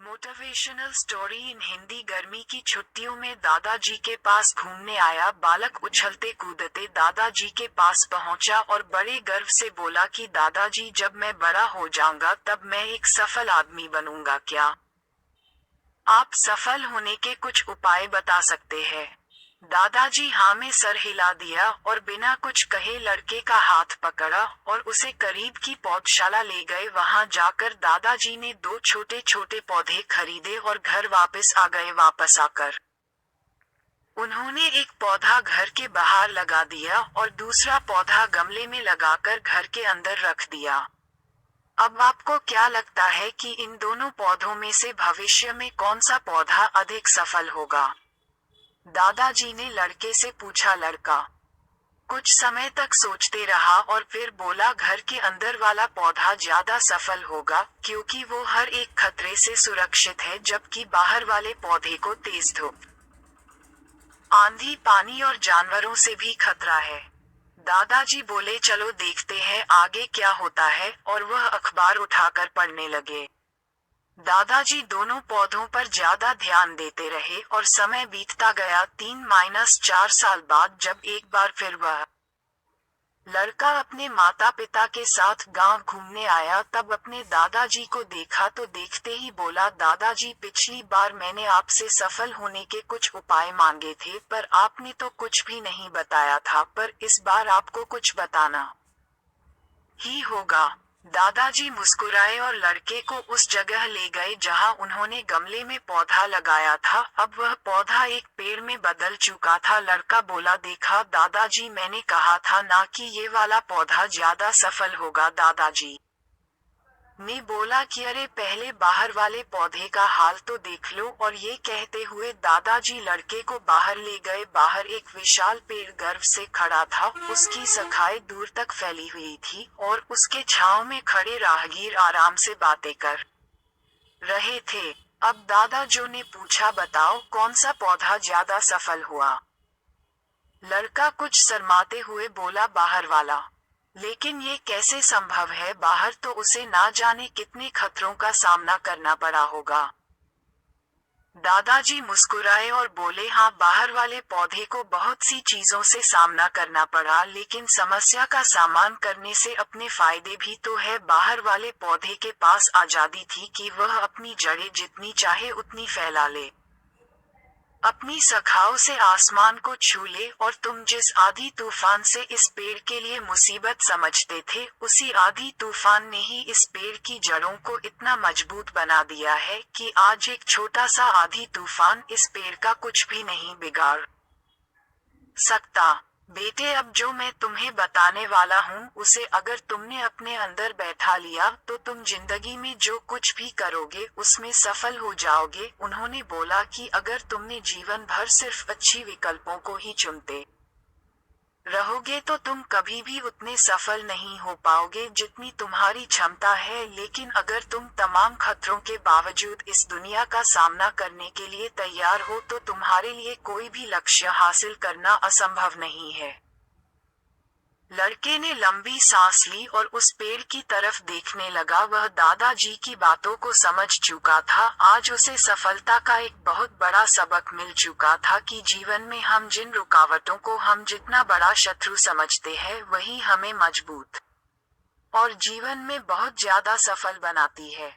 Motivational story in Hindi. गर्मी की छुट्टियों में दादाजी के पास घूमने आया बालक उछलते कूदते दादाजी के पास पहुंचा और बड़े गर्व से बोला कि दादाजी, जब मैं बड़ा हो जाऊंगा तब मैं एक सफल आदमी बनूंगा। क्या आप सफल होने के कुछ उपाय बता सकते हैं? दादाजी हाँ में सर हिला दिया और बिना कुछ कहे लड़के का हाथ पकड़ा और उसे करीब की पौधशाला ले गए। वहां जाकर दादाजी ने 2 छोटे छोटे पौधे खरीदे और घर वापस आ गए। वापस आकर उन्होंने एक पौधा घर के बाहर लगा दिया और दूसरा पौधा गमले में लगाकर घर के अंदर रख दिया। अब आपको क्या लगता है कि इन दोनों पौधों में से भविष्य में कौन सा पौधा अधिक सफल होगा? दादाजी ने लड़के से पूछा। लड़का कुछ समय तक सोचते रहा और फिर बोला, घर के अंदर वाला पौधा ज्यादा सफल होगा, क्योंकि वो हर एक खतरे से सुरक्षित है, जबकि बाहर वाले पौधे को तेज धूप, आंधी, पानी और जानवरों से भी खतरा है। दादाजी बोले, चलो देखते हैं आगे क्या होता है, और वह अखबार उठाकर पढ़ने लगे। दादाजी दोनों पौधों पर ज्यादा ध्यान देते रहे और समय बीतता गया। 3-4 साल बाद जब एक बार फिर वह लड़का अपने माता पिता के साथ गांव घूमने आया, तब अपने दादाजी को देखा तो देखते ही बोला, दादाजी, पिछली बार मैंने आपसे सफल होने के कुछ उपाय मांगे थे, पर आपने तो कुछ भी नहीं बताया था, पर इस बार आपको कुछ बताना ही होगा। दादाजी मुस्कुराए और लड़के को उस जगह ले गए जहां उन्होंने गमले में पौधा लगाया था। अब वह पौधा एक पेड़ में बदल चुका था। लड़का बोला, देखा दादाजी, मैंने कहा था ना कि ये वाला पौधा ज्यादा सफल होगा। दादाजी ने बोला कि अरे, पहले बाहर वाले पौधे का हाल तो देख लो। और ये कहते हुए दादाजी लड़के को बाहर ले गए। बाहर एक विशाल पेड़ गर्व से खड़ा था, उसकी शाखाएं दूर तक फैली हुई थी और उसके छांव में खड़े राहगीर आराम से बातें कर रहे थे। अब दादाजी ने पूछा, बताओ कौन सा पौधा ज्यादा सफल हुआ? लड़का कुछ शर्माते हुए बोला, बाहर वाला। लेकिन ये कैसे संभव है? बाहर तो उसे ना जाने कितने खतरों का सामना करना पड़ा होगा। दादाजी मुस्कुराए और बोले, हाँ, बाहर वाले पौधे को बहुत सी चीजों से सामना करना पड़ा, लेकिन समस्या का सामना करने से अपने फायदे भी तो है। बाहर वाले पौधे के पास आजादी थी कि वह अपनी जड़ें जितनी चाहे उतनी फैला ले, अपनी शाखाओं से आसमान को छू ले, और तुम जिस आधी तूफान से इस पेड़ के लिए मुसीबत समझते थे, उसी आधी तूफान ने ही इस पेड़ की जड़ों को इतना मजबूत बना दिया है कि आज एक छोटा सा आधी तूफान इस पेड़ का कुछ भी नहीं बिगाड़ सकता। बेटे, अब जो मैं तुम्हें बताने वाला हूँ, उसे अगर तुमने अपने अंदर बैठा लिया तो तुम जिंदगी में जो कुछ भी करोगे उसमें सफल हो जाओगे। उन्होंने बोला कि अगर तुमने जीवन भर सिर्फ अच्छी विकल्पों को ही चुनते रहोगे तो तुम कभी भी उतने सफल नहीं हो पाओगे जितनी तुम्हारी क्षमता है। लेकिन अगर तुम तमाम खतरों के बावजूद इस दुनिया का सामना करने के लिए तैयार हो तो तुम्हारे लिए कोई भी लक्ष्य हासिल करना असंभव नहीं है। लड़के ने लंबी सांस ली और उस पेड़ की तरफ देखने लगा। वह दादाजी की बातों को समझ चुका था। आज उसे सफलता का एक बहुत बड़ा सबक मिल चुका था कि जीवन में हम जिन रुकावटों को हम जितना बड़ा शत्रु समझते हैं, वही हमें मजबूत और जीवन में बहुत ज्यादा सफल बनाती है।